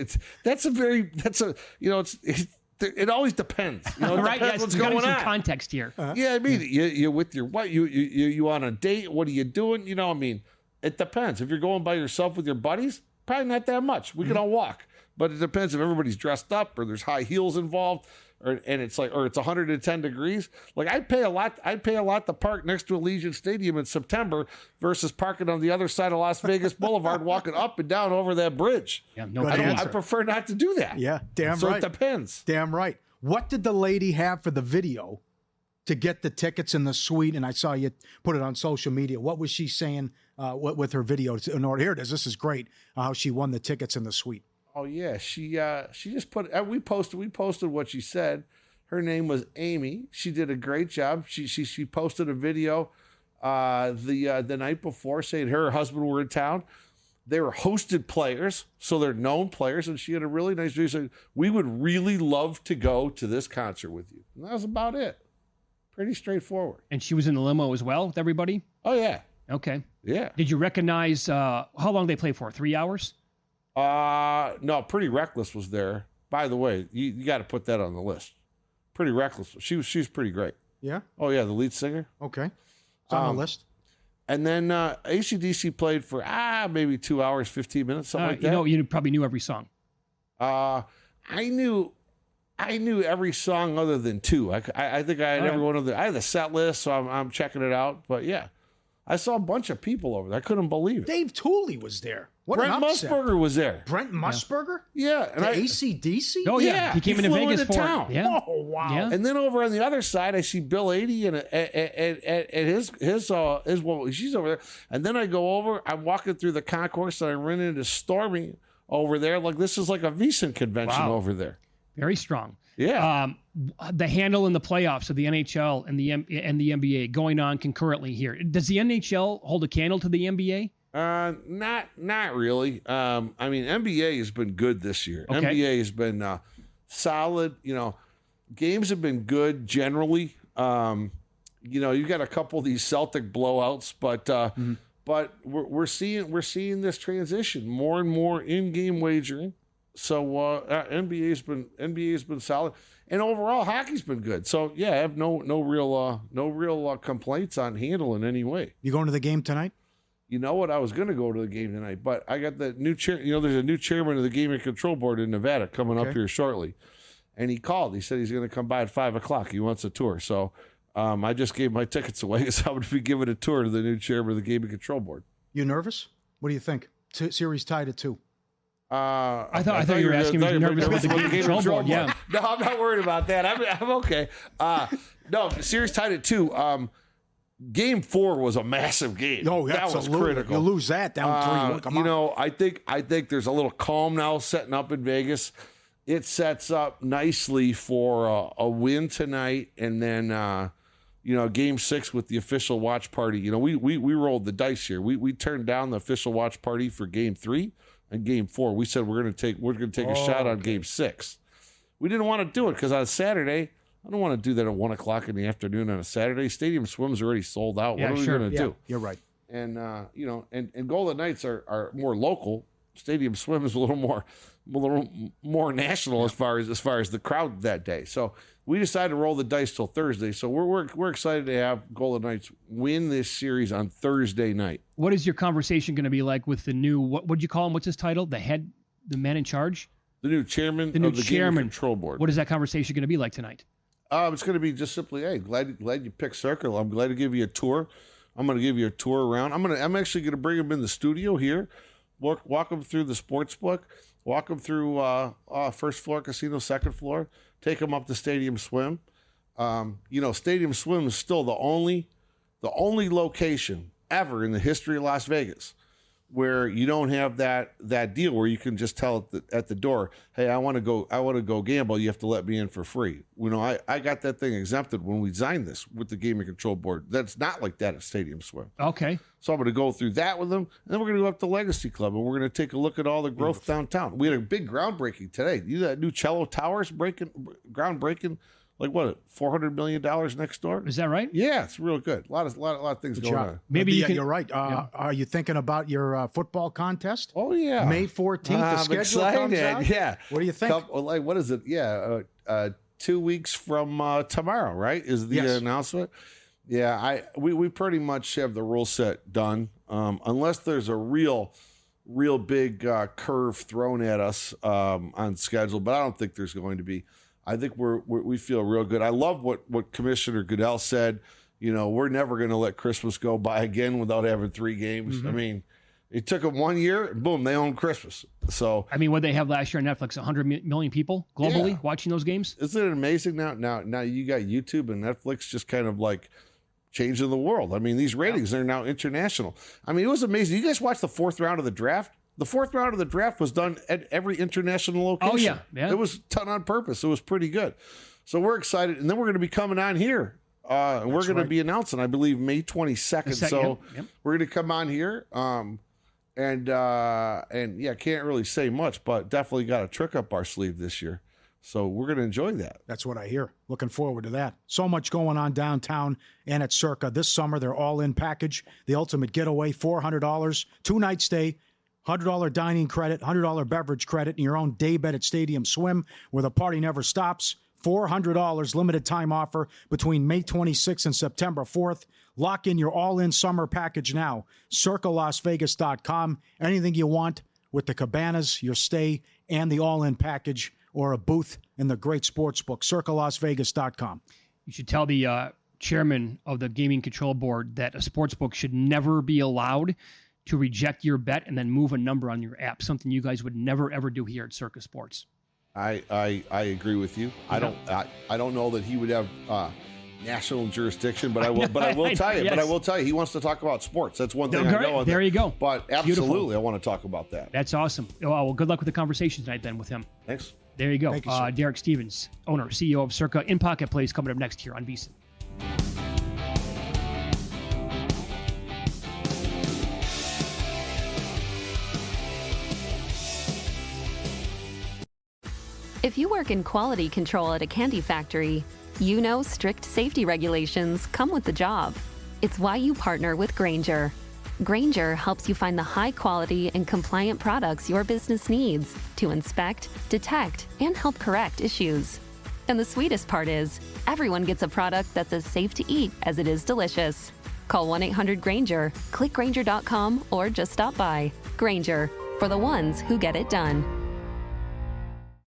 S10: it always depends. It
S4: Right,
S10: depends what's
S4: you got
S10: going
S4: some
S10: on.
S4: context here.
S10: Yeah, I mean, you're with your what? You on a date? What are you doing? I mean, it depends. If you're going by yourself with your buddies, probably not that much. We can all walk, but it depends if everybody's dressed up or there's high heels involved, or it's 110 degrees. Like I'd pay a lot to park next to Allegiant Stadium in September versus parking on the other side of Las Vegas Boulevard, walking up and down over that bridge.
S4: Yeah, no.
S10: I prefer not to do that.
S5: Yeah, damn
S10: so
S5: right.
S10: So it depends.
S5: Damn right. What did the lady have for the video to get the tickets in the suite? And I saw you put it on social media. What was she saying with her video? Here it is. This is great. How she won the tickets in the suite.
S10: Oh yeah, she just put. We posted what she said. Her name was Amy. She did a great job. She posted a video the night before saying her husband were in town. They were hosted players, so they're known players, and she had a really nice video saying, "We would really love to go to this concert with you." And that was about it. Pretty straightforward.
S4: And she was in the limo as well with everybody?
S10: Oh yeah.
S4: Okay.
S10: Yeah.
S4: Did you recognize how long they played for? 3 hours?
S10: No, Pretty Reckless was there. By the way, you got to put that on the list. Pretty Reckless. She's pretty great.
S5: Yeah?
S10: Oh, yeah, the lead singer.
S5: Okay. It's on the list.
S10: And then AC/DC played for maybe 2 hours, 15 minutes, something like that.
S4: You probably knew every song.
S10: I knew every song other than two. I think I had every one of the. I had the set list, so I'm checking it out. But yeah, I saw a bunch of people over there. I couldn't believe it.
S5: Dave Tooley was there. What
S10: Brent
S5: an upset.
S10: Musburger was there.
S5: Brent Musburger?
S10: Yeah. And
S5: AC/DC?
S4: Oh, yeah. He came into
S10: flew
S4: Vegas
S10: into
S4: for
S10: town.
S4: it. Yeah.
S5: Oh, wow.
S4: Yeah.
S10: And then over on the other side, I see Bill 80 and his she's over there. And then I go over, I'm walking through the concourse and I run into Stormy over there. Like this is like a VSiN convention over there.
S4: Very strong.
S10: Yeah.
S4: The handle in the playoffs of the NHL and the NBA going on concurrently here. Does the NHL hold a candle to the NBA?
S10: Not really. I mean, NBA has been good this year.
S4: Okay.
S10: NBA has been solid. Games have been good generally. You've got a couple of these Celtic blowouts, but we're seeing this transition more and more in-game wagering. So NBA's been solid, and overall hockey's been good. So yeah, I have no real complaints on handle in any way.
S5: You going to the game tonight?
S10: You know what? I was going to go to the game tonight, but I got the new chair. There's a new chairman of the Gaming Control Board in Nevada coming up here shortly, and he called. He said he's going to come by at 5:00. He wants a tour, so I just gave my tickets away. So I'm going to be giving a tour to the new chairman of the Gaming Control Board.
S5: You nervous? What do you think? Series tied at 2.
S4: I thought you were asking me if you're nervous with the Game Control Board. Yeah.
S10: No, I'm not worried about that. I'm okay. No, series tied at 2. Game 4 was a massive game.
S5: Oh,
S10: that was critical.
S5: You lose that down 3. Come on.
S10: I think there's a little calm now setting up in Vegas. It sets up nicely for a win tonight, and then Game 6 with the official watch party. We rolled the dice here. We turned down the official watch party for Game 3 and Game 4. We said we're going to take a shot on Game 6. We didn't want to do it because on Saturday. I don't want to do that at 1:00 in the afternoon on a Saturday. Stadium Swim's already sold out.
S4: Yeah,
S10: what are we going to do?
S5: You're right.
S10: And and Golden Knights are more local. Stadium Swim is a little more national as far as the crowd that day. So we decided to roll the dice till Thursday. So we're excited to have Golden Knights win this series on Thursday night.
S4: What is your conversation going to be like with the new? What would you call him? What's his title? The man in charge.
S10: The new chairman of the Gaming Control Board.
S4: What is that conversation going to be like tonight?
S10: It's going to be just simply, hey, glad you picked Circle. I'm glad to give you a tour. I'm going to give you a tour around. I'm actually going to bring him in the studio here, walk him through the sports book, walk him through first floor casino, second floor, take him up to Stadium Swim. Stadium Swim is still the only location ever in the history of Las Vegas where you don't have that deal where you can just tell at the door, hey, I want to go gamble. You have to let me in for free. You know, I got that thing exempted when we signed this with the Gaming Control Board. That's not like that at Stadium Swim.
S4: Okay.
S10: So I'm going to go through that with them, and then we're going to go up to Legacy Club, and we're going to take a look at all the growth downtown. We had a big groundbreaking today. You know that new Cello Towers groundbreaking, like what, $400 million next door?
S4: Is that right?
S10: Yeah, it's real good. A lot of things going on.
S4: Maybe
S5: you're right. Are you thinking about your football contest?
S10: Oh yeah,
S5: May 14th. The schedule
S10: excited.
S5: comes out.
S10: Yeah.
S5: What do you think?
S10: What is it? Yeah, 2 weeks from tomorrow, right? Is the announcement? Yeah, we pretty much have the rule set done, unless there's a real big curve thrown at us on schedule. But I don't think there's going to be. I think we feel real good. I love what Commissioner Goodell said. You know, we're never going to let Christmas go by again without having 3 games. Mm-hmm. I mean, it took them 1 year, and boom, they own Christmas. So
S4: I mean, what they have last year on Netflix, 100 million people globally watching those games.
S10: Isn't it amazing? Now you got YouTube and Netflix just kind of like changing the world. I mean, these ratings are now international. I mean, it was amazing. You guys watched the 4th round of the draft? The 4th round of the draft was done at every international location.
S4: Oh, yeah.
S10: It was done on purpose. It was pretty good. So we're excited. And then we're going to be coming on here. And we're going to be announcing, I believe, May 22nd. So we're going to come on here. And can't really say much, but definitely got a trick up our sleeve this year. So we're going to enjoy that.
S5: That's what I hear. Looking forward to that. So much going on downtown and at Circa. This summer, their all-in package, the ultimate getaway, $400, 2-night stay, $100 dining credit, $100 beverage credit, and your own day bed at Stadium Swim, where the party never stops. $400 limited time offer between May 26th and September 4th. Lock in your all-in summer package now. CircaLasVegas.com. Anything you want with the cabanas, your stay, and the all-in package, or a booth in the great sports book. CircaLasVegas.com.
S4: You should tell the chairman of the Gaming Control Board that a sports book should never be allowed to reject your bet and then move a number on your app, something you guys would never, ever do here at Circa Sports.
S10: I agree with you.
S4: Yeah.
S10: I don't know that he would have national jurisdiction, but I will tell you.
S4: Yes.
S10: But I will tell you, he wants to talk about sports. That's one thing I know.
S4: There you go.
S10: But absolutely,
S4: Beautiful.
S10: I want to talk about that.
S4: That's awesome. Well, good luck with the conversation tonight then with him.
S10: Thanks.
S4: There you go.
S5: Thank you,
S4: Derek Stevens, owner, CEO of Circa In Pocket Plays, coming up next here on VSiN.
S6: If you work in quality control at a candy factory, you know strict safety regulations come with the job. It's why you partner with Grainger. Grainger helps you find the high quality and compliant products your business needs to inspect, detect, and help correct issues. And the sweetest part is, everyone gets a product that's as safe to eat as it is delicious. Call 1-800-GRAINGER, click Grainger.com, or just stop by. Grainger, for the ones who get it done.